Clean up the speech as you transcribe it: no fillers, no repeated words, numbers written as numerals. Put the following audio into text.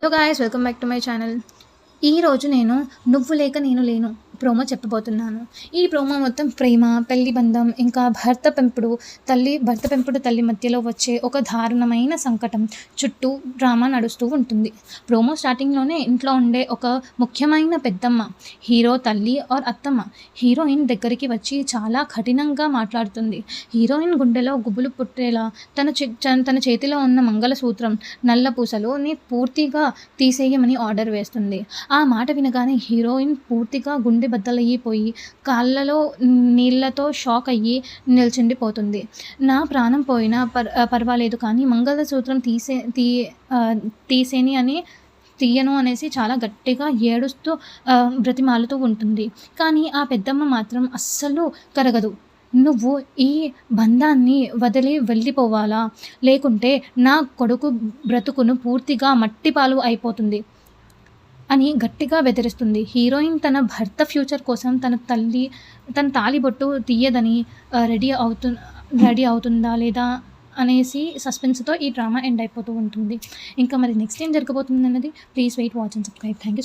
Hello guys, welcome back to my channel. ఈరోజు నేను నువ్వు లేక నేను లేను ప్రోమో చెప్పబోతున్నాను. ఈ ప్రోమో మొత్తం ప్రేమ, పెళ్లి బంధం, ఇంకా భర్త పెంపుడు తల్లి మధ్యలో వచ్చే ఒక దారుణమైన సంకటం చుట్టూ డ్రామా నడుస్తూ ఉంటుంది. ప్రోమో స్టార్టింగ్లోనే ఇంట్లో ఉండే ఒక ముఖ్యమైన పెద్దమ్మ, హీరో తల్లి ఆర్ అత్తమ్మ, హీరోయిన్ దగ్గరికి వచ్చి చాలా కఠినంగా మాట్లాడుతుంది. హీరోయిన్ గుండెలో గుబులు పుట్టేలా తన చేతిలో ఉన్న మంగళసూత్రం, నల్ల పూసలుని పూర్తిగా తీసేయమని ఆర్డర్ వేస్తుంది. ఆ మాట వినగానే హీరోయిన్ పూర్తిగా గుండె బద్దలయ్యిపోయి కాళ్ళలో నీళ్లతో షాక్ అయ్యి నిల్చుండిపోతుంది. నా ప్రాణం పోయినా పర్వాలేదు, కానీ మంగళసూత్రం తీయను అనేసి చాలా గట్టిగా ఏడుస్తూ బ్రతిమాలుతూ ఉంటుంది. కానీ ఆ పెద్దమ్మ మాత్రం అస్సలు కరగదు. నువ్వు ఈ బంధాన్ని వదిలి వెళ్ళిపోవాలా, లేకుంటే నా కొడుకు బ్రతుకును పూర్తిగా మట్టిపాలు అయిపోతుంది అని గట్టిగా బెదిరిస్తుంది. హీరోయిన్ తన భర్త ఫ్యూచర్ కోసం తన తాళిబొట్టు తీయదని రెడీ అవుతుందా లేదా అనేసి సస్పెన్స్తో ఈ డ్రామా ఎండ్ అయిపోతూ ఉంటుంది. ఇంకా మరి నెక్స్ట్ ఏం జరగబోతుంది అన్నది please wait, watch and subscribe. Thank you.